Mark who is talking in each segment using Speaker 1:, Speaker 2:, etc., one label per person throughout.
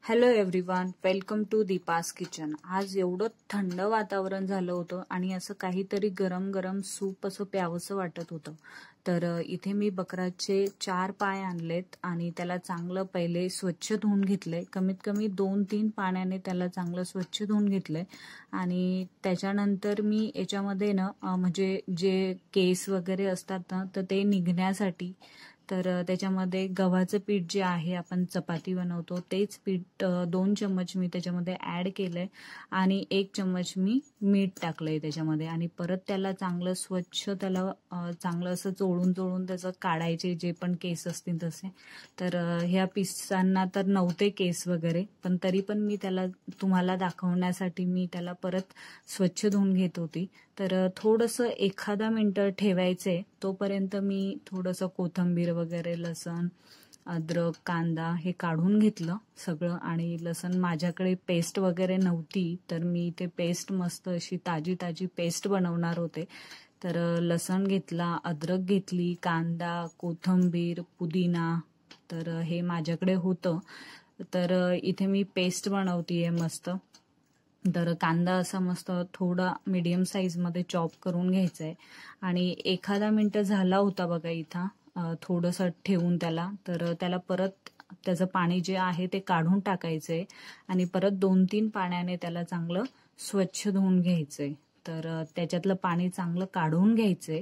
Speaker 1: Hello everyone, welcome to Deepa's kitchen. आज एवढं थंड वातावरण झालं होतं आणि असं काहीतरी गरम गरम सूप असं प्यावंसं वाटत होतं. तर इथे मी बकराचे 4 पाय आणलेत आणि त्याला चांगलं पहिले स्वच्छ धुवून घेतलंय. कमीत कमी 2-3 पाण्याने त्याला चांगलं स्वच्छ धुवून घेतलंय आणि त्याच्यानंतर मी याच्यामध्ये ना म्हणजे जे केस वगैरे असतात ना तर ते निघण्यासाठी तर त्याच्यामध्ये गव्हाचं पीठ जे आहे आपण चपाती बनवतो तेच पीठ 2 चम्मच मी त्याच्यामध्ये ऍड केलंय आणि 1 चम्मच मी मीठ टाकलंय त्याच्यामध्ये आणि परत त्याला चांगलं स्वच्छ त्याला चांगलं असं चोळून त्याचं काढायचे जे पण केस असतील तसे. तर ह्या पिसांना तर नव्हते केस वगैरे, पण तरी पण मी त्याला तुम्हाला दाखवण्यासाठी मी त्याला परत स्वच्छ धुवून घेत होती. तर थोडंसं एखादा मिनिट ठेवायचे, तोपर्यंत मी थोडंसं कोथिंबीर वगैरे लसण अद्रक कांदा हे काढून घेतलं सगळं. आणि लसण माझ्याकडे पेस्ट वगैरे नव्हती तर मी ते पेस्ट मस्त अशी ताजी पेस्ट बनवणार होते. तर लसण घेतला, अद्रक घेतली, कांदा, कोथिंबीर, पुदिना तर हे माझ्याकडे होतं. तर इथे मी पेस्ट बनवतीये मस्त. तर कांदा असा मस्त थोडा मीडियम साईज मध्ये चॉप करून घ्यायचा आहे आणि एखादा मिनिट झाला होता बघा इथं थोडंसं ठेवून त्याला. तर त्याला परत त्याचं पाणी जे आहे ते काढून टाकायचंय आणि परत 2-3 पाण्याने त्याला चांगलं स्वच्छ धुवून घ्यायचंय. तर त्याच्यातलं पाणी चांगलं काढून घ्यायचंय.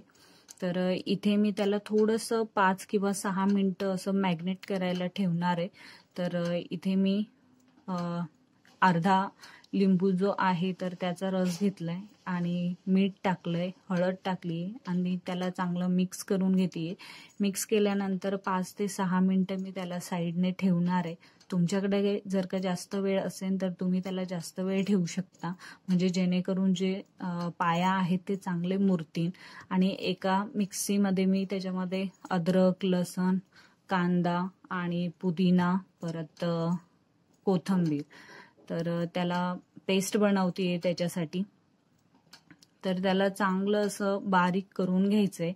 Speaker 1: तर इथे मी त्याला थोडंसं 5 किंवा 6 मिनिटं असं मॅग्नेट करायला ठेवणार आहे. तर इथे मी अर्धा लिंबू जो आहे तर त्याचा रस घेतलाय आणि मीठ टाकलंय, हळद टाकली आणि त्याला चांगलं मिक्स करून घेते. मिक्स केल्यानंतर 5 ते 6 मिनिटं मी त्याला साईडने ठेवणार आहे. तुमच्याकडे जर का जास्त वेळ असेल तर तुम्ही त्याला जास्त वेळ ठेवू शकता, म्हणजे जेणेकरून जे पाया आहेत ते चांगले मुरतील. आणि एका मिक्सीमध्ये मी त्याच्यामध्ये अद्रक, लसण, कांदा आणि पुदिना परत कोथिंबीर तर त्याला पेस्ट बनवतीये त्याच्यासाठी. तर त्याला चांगलं असं बारीक करून घ्यायचंय.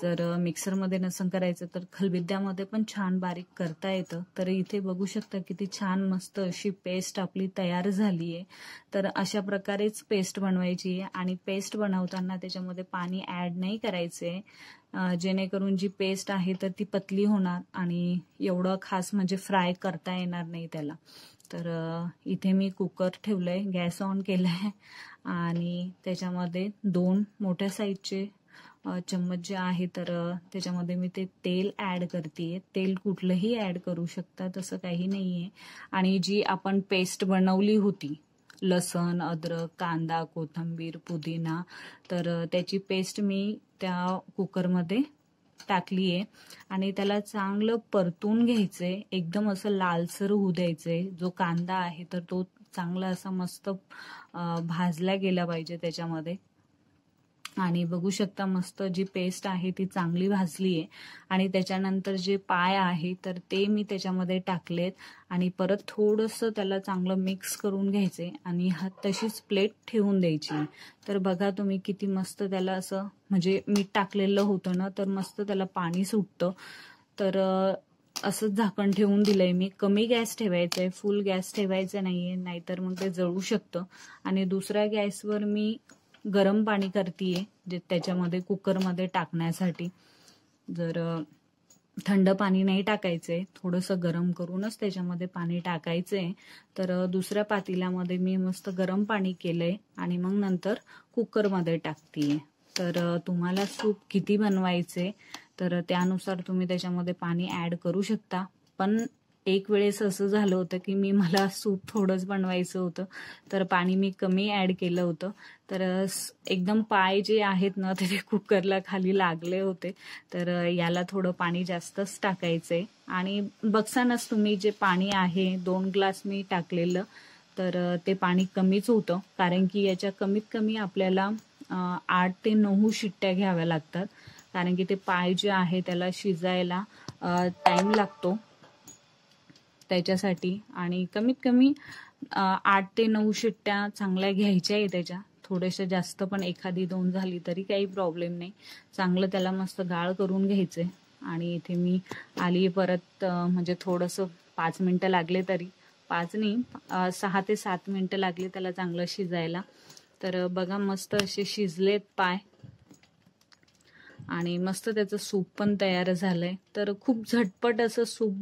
Speaker 1: जर मिक्सरमध्ये नसेल करायचं तर खलबत्त्यामध्ये पण छान बारीक करता येतं. तर इथे बघू शकता किती छान मस्त अशी पेस्ट आपली तयार झालीये. तर अशा प्रकारेच पेस्ट बनवायची आहे आणि पेस्ट बनवताना त्याच्यामध्ये पाणी ऍड नाही करायचंय, जेणेकरून जी पेस्ट आहे तर ती पतली होणार आणि एवढं खास म्हणजे फ्राय करता येणार नाही त्याला. तर इथे मी कुकर ठेवलंय, गॅस ऑन केलाय आणि त्याच्यामध्ये 2 मोठ्या साईजचे चम्मच जे आहे तर त्याच्यामध्ये मी ते तेल ऍड करतेय. तेल कुठलंही ऍड करू शकता, तसं काही नाहीये. आणि जी आपण पेस्ट बनवली होती लसण अद्रक कांदा कोथिंबीर पुदिना तर त्याची पेस्ट मी त्या कुकरमध्ये टाकलीये आणि त्याला चांगलं परतून घ्यायचंय. एकदम असं लालसर होऊ द्यायचंय. जो कांदा आहे तर तो चांगला असा मस्त भाजला गेला पाहिजे त्याच्यामध्ये. आणि बघू शकता मस्त जी पेस्ट आहे ती चांगली भाजली आहे. आणि त्याच्यानंतर जे पाय आहे तर ते मी त्याच्यामध्ये टाकलेत आणि परत थोडंसं त्याला चांगलं मिक्स करून घ्यायचे आणि तशीच प्लेट ठेवून द्यायची. तर बघा तुम्ही किती मस्त त्याला असं म्हणजे मीठ टाकलेलं होतं ना तर मस्त त्याला पाणी सुटतं. तर असंच झाकण ठेवून दिलंय मी. कमी गॅस ठेवायचंय, फुल गॅस ठेवायचं नाहीये, नाहीतर मग ते जळू शकतं. आणि दुसऱ्या गॅसवर मी गरम पाणी करतेय जे त्याच्यामध्ये कुकरमध्ये टाकण्यासाठी. जर थंड पाणी नाही टाकायचंय, थोडंसं गरम करूनच त्याच्यामध्ये पाणी टाकायचंय. तर दुसऱ्या पातेल्यामध्ये मी मस्त गरम पाणी केलंय आणि मग नंतर कुकरमध्ये टाकतेय. तर तुम्हाला सूप किती बनवायचे तर त्यानुसार तुम्ही त्याच्यामध्ये पाणी ऍड करू शकता. पण एक वेळेस असं झालं होतं की मला सूप थोडंच बनवायचं होतं तर पाणी मी कमी ऍड केलं होतं. तर एकदम पाय जे आहेत ना ते कुकरला खाली लागले होते. तर याला थोडं पाणी जास्तच टाकायचंय. आणि बघसानच तुम्ही जे पाणी आहे 2 ग्लास मी टाकलेलं तर ते पाणी कमीच होतं, कारण की याच्या कमीत कमी आपल्याला 8 ते 9 शिट्ट्या घ्याव्या लागतात, कारण की ते पाय जे आहे त्याला शिजायला टाइम लागतो त्याच्यासाठी. आणि कमीत कमी 8 ते 9 शिट्ट्या चांगल्या घ्यायच्या आहे त्याच्या. थोडेसे जास्त पण एखादी 2 झाली तरी काही प्रॉब्लेम नाही. चांगलं त्याला मस्त गाळ करून घ्यायचंय. आणि इथे मी आली परत म्हणजे थोडंसं 5 मिनिटं लागले तरी 5 नाही 6 ते 7 मिनिटं लागली त्याला चांगलं शिजायला. तर बघा मस्त असे शिजलेत पाय आणि मस्त त्याचं सूप पण तयार झालंय. तर खूप झटपट असं सूप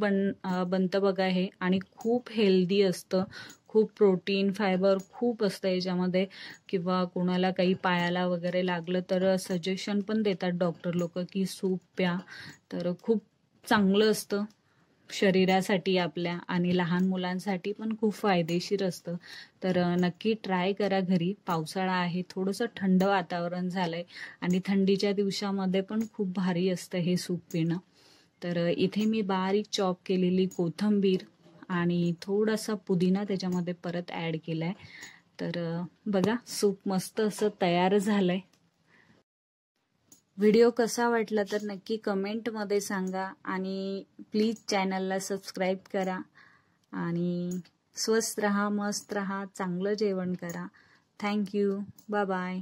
Speaker 1: बनतं बघा हे, आणि खूप हेल्दी असतं. खूप प्रोटीन फायबर खूप असतं याच्यामध्ये. किंवा कोणाला काही पायाला वगैरे लागलं तर सजेशन पण देतात डॉक्टर लोक की सूप प्या. तर खूप चांगलं असतं शरीरासाठी आपल्या, आणि लहान मुलांसाठी पण खूप फायदेशीर असतं. तर नक्की ट्राय करा घरी. पावसाळा आहे, थोडंसं थंड वातावरण झालंय आणि थंडीच्या दिवसामध्ये पण खूप भारी असतं हे सूप पिणं. तर इथे मी बारीक चॉप केलेली कोथिंबीर आणि थोडासा पुदिना त्याच्यामध्ये परत ॲड केलाय. तर बघा सूप मस्त असं तयार झालंय. व्हिडिओ कसा वाटला तर नक्की कमेंटमध्ये सांगा, आणि प्लीज चॅनलला सबस्क्राईब करा. आणि स्वस्त रहा, मस्त रहा, चांगलं जेवण करा. थँक्यू. Bye bye.